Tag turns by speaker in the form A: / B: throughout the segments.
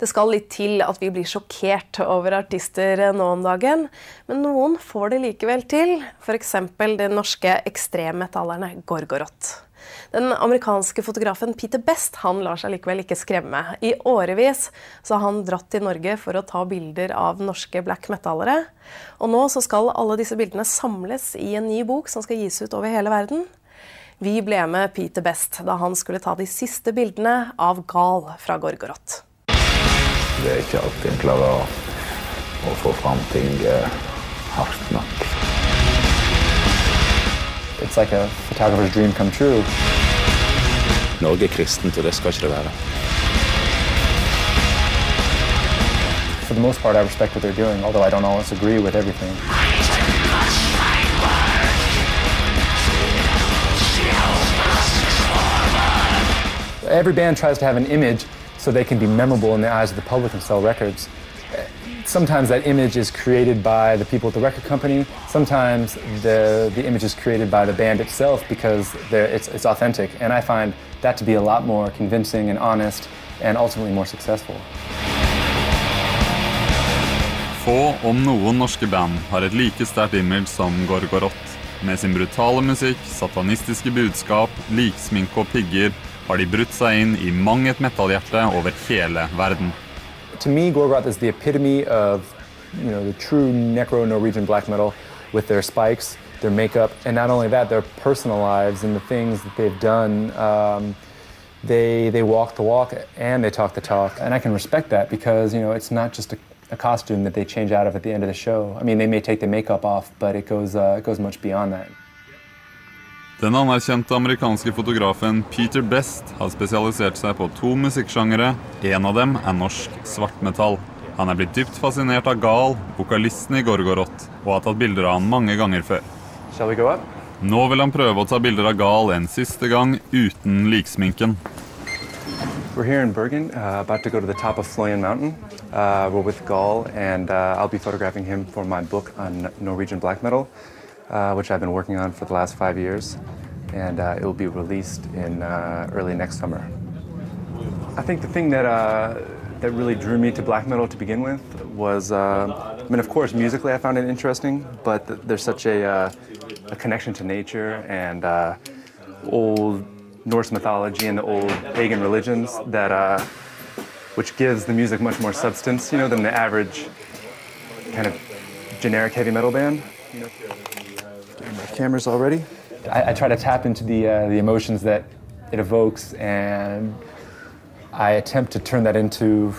A: Det skal litt til at vi blir sjokkert over artister nå om dagen, men noen får det likevel til, for eksempel de norske ekstremmetallerne Gorgoroth. Den amerikanske fotografen Beste, han lar seg likevel ikke skremme. I årevis så har han dratt til Norge for å ta bilder av norske black metallere, og nå så skal alle disse bildene samles i en ny bok som skal gis ut over hele verden. Vi ble med Beste da han skulle ta de siste bildene av Gal fra Gorgoroth.
B: Det ikke alltid en klarer å få fram ting hardt nok.
C: It's like a photographer's dream come true.
B: Norge kristent, og det skal ikke det være.
C: For the most part, I respect what they're doing, although I don't always agree with everything. Every band tries to have an image so they can be memorable in the eyes of the public and sell records. Sometimes that image is created by the people at the record company. Sometimes the image is created by the band itself because it's authentic. And I find that to be a lot more convincing and honest and ultimately more successful.
D: Få, om noen norske band, har et like sterkt image som Gorgoroth. Med sin brutale musikk, satanistiske budskap, liksminke og pigger, har de brutt seg inn i mang et metallhjerte over hele verden.
C: To me, Gorgoroth is the epitome of, the true necro-Norwegian black metal with their spikes, their makeup, and not only that, their personal lives and the things that they've done. They walk the walk and they talk the talk, and I can respect that because, it's not just a costume that they change out of at the end of the show. I mean, they may take the makeup off, but it goes much beyond that.
D: Den anerkjente amerikanske fotografen Beste har spesialisert seg på 2 musikksjangere. En av dem er norsk svartmetall. Han er blitt dypt fascinert av Gal, vokalisten i Gorgoroth, og har tatt bilder av han mange ganger før.
C: Shall we go up?
D: Nå vil han prøve å ta bilder av Gal en siste gang uten liksminken.
C: We're here in Bergen, about to go to the top of Fløyen Mountain. We're with Gal, and I'll be photographing him for my book on Norwegian black metal, which I've been working on for the last 5 years, and it will be released in early next summer. I think the thing that really drew me to black metal to begin with was, of course, musically I found it interesting, but there's such a connection to nature and old Norse mythology and the old pagan religions that, which gives the music much more substance, than the average kind of generic heavy metal band. My camera's all ready. I try to tap into the emotions that it evokes, and I attempt to turn that into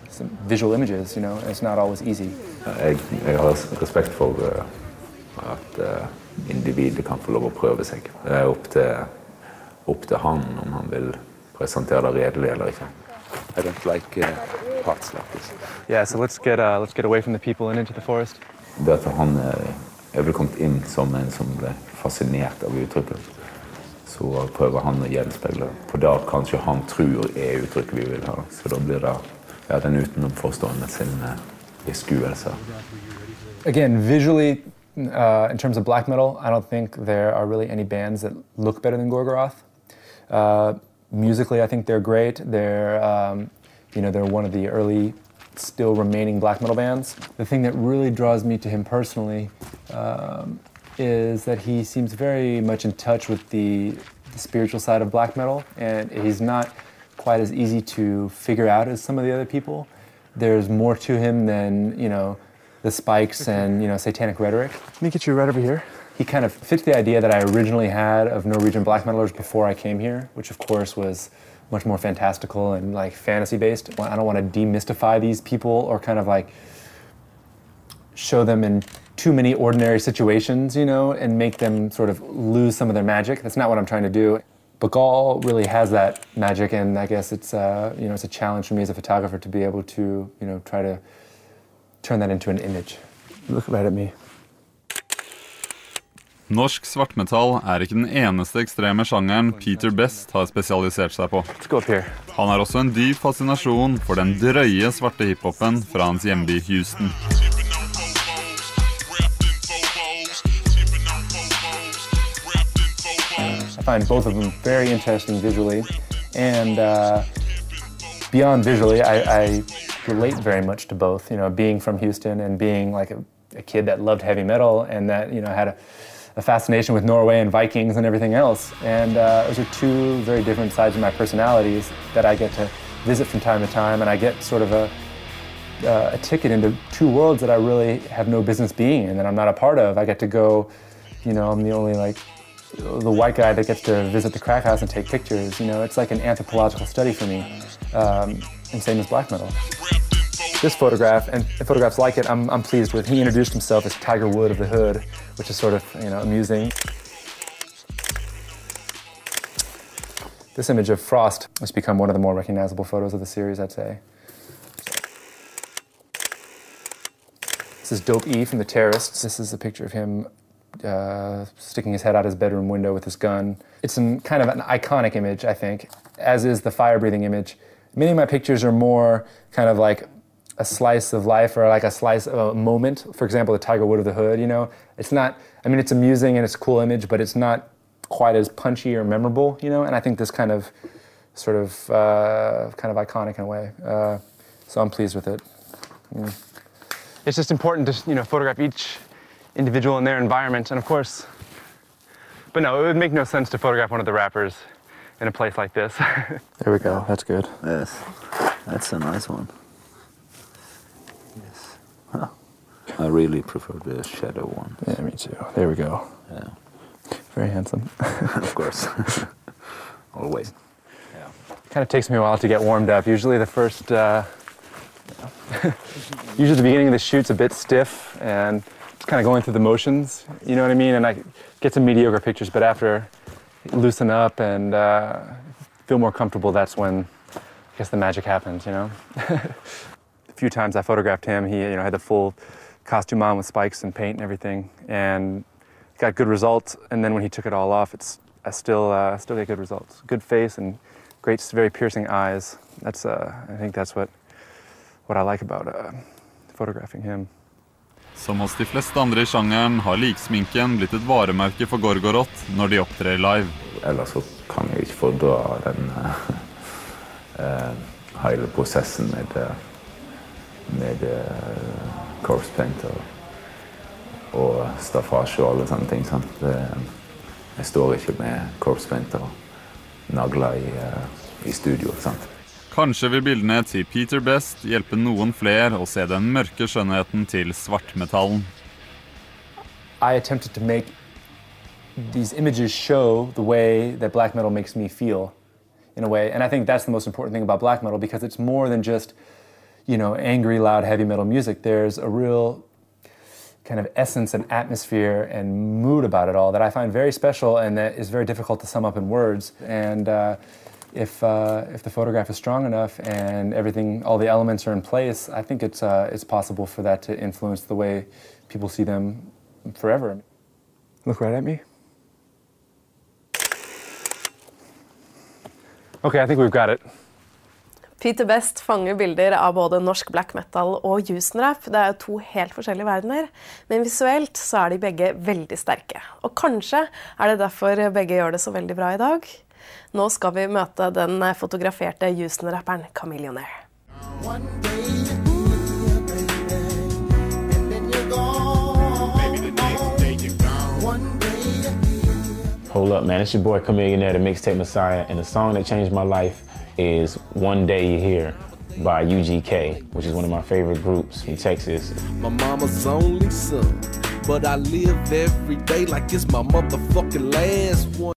C: some visual images. It's not always easy.
B: Jeg har respekt for at individet kan få lov å prøve seg. Det er opp til han om han vil presentere det redelig eller ikke. I don't like parts like this.
C: Yeah, so let's get away from the people and into the forest.
B: Det at han vel kommet inn som en som ble fascinert av uttrykket, så prøver han å gjenspeile det. For da kanskje han tror uttrykket vi vil ha, så da blir det den utenomforstående sin beskuelse.
C: Again, visually, in terms of black metal, I don't think there are really any bands that look better than Gorgoroth. Musically, I think they're great. They're one of the early, still remaining black metal bands. The thing that really draws me to him personally is that he seems very much in touch with the spiritual side of black metal, and he's not quite as easy to figure out as some of the other people. There's more to him than, the spikes and, satanic rhetoric. Let me get you right over here. He kind of fits the idea that I originally had of Norwegian black metalers before I came here, which of course was much more fantastical and like fantasy based. I don't want to demystify these people or kind of like show them in too many ordinary situations, and make them sort of lose some of their magic. That's not what I'm trying to do. But Gal really has that magic, and I guess it's it's a challenge for me as a photographer to be able to try to turn that into an image. Look right at me.
D: Norsk svartmetall er ikke den eneste ekstreme sjangeren Beste har spesialisert seg på. Han har også en dyp fascinasjon for den drøye svarte hiphopen fra hans hjemby Houston.
C: I find both of them very interesting visually, and beyond visually, I relate very much to both. You know, being from Houston and being like a kid that loved heavy metal and that, you know, had a fascination with Norway and Vikings and everything else. And those are two very different sides of my personalities that I get to visit from time to time, and I get sort of a ticket into two worlds that I really have no business being in, that I'm not a part of. I get to go, you know, I'm the only like the white guy that gets to visit the crack house and take pictures. You know, it's like an anthropological study for me, and same as black metal. This photograph and photographs like it, I'm pleased with. He introduced himself as Tiger Wood of the Hood, which is sort of, you know, amusing. This image of Frost has become one of the more recognizable photos of the series, I'd say. This is Dope E from The Terrorists. This is a picture of him sticking his head out his bedroom window with his gun. It's kind of an iconic image, I think, as is the fire-breathing image. Many of my pictures are more kind of like a slice of life or like a slice of a moment. For example, the Tiger Wood of the Hood, you know? It's not, I mean, it's amusing and it's a cool image, but it's not quite as punchy or memorable, you know? And I think this kind of, sort of, kind of iconic in a way. So I'm pleased with it. Mm. It's just important to, you know, photograph each individual in their environment, and of course, but no, it would make no sense to photograph one of the rappers in a place like this. There we go, that's good.
B: Yes, that's a nice one. Yes. Huh. I really prefer the shadow one.
C: Yeah, me too. There we go.
B: Yeah.
C: Very handsome.
B: Of course. Always.
C: Yeah. Kind of takes me a while to get warmed up. Usually the first, usually the beginning of the shoot's a bit stiff and it's kind of going through the motions, you know what I mean? And I get some mediocre pictures, but after loosen up and feel more comfortable, that's when I guess the magic happens, you know? A few times I photographed him, he, you know, had the full costume on with spikes and paint and everything, and got good results. And then when he took it all off, I still get good results. Good face and great, very piercing eyes. That's I think that's what I like about photographing him.
D: Som hos de fleste andre I sjangeren har liksminken blitt et varemerke for Gorgoroth når de opptrer live.
B: Ellers så kan jeg ikke fordra den hele prosessen med corpse paint og staffasje og alle sånne ting. Sant? Jeg står ikke med corpse paint og nagler I studio. Sant?
D: Kanskje vil bildene til Peter Best hjelpe noen flere å se den mørke skjønnheten til svartmetallen.
C: I attempted to make these images show the way that black metal makes me feel, in a way. And I think that's the most important thing about black metal, because it's more than just, you know, angry, loud, heavy metal music. There's a real kind of essence and atmosphere and mood about it all that I find very special and that is very difficult to sum up in words. And if the photograph is strong enough and everything, all the elements are in place, I think it's possible for that to influence the way people see them forever. Look right at me. Okay, I think we've got it.
A: Peter Best fanger bilder av både norsk black metal og Houston-rap. Det jo to helt forskjellige verdener, men visuelt så de begge veldig sterke. Og kanskje det derfor begge gjør det så veldig bra I dag. Nå skal vi møte den fotograferte Houston-rapperen Chameleonaire.
E: Hold up, man. It's your boy Chameleonaire, the Mixtape Messiah, and the song that changed my life is One Day You're Here by UGK, which is one of my favorite groups from Texas.
F: My mama's only son, but I live every day like it's my motherfucking last one.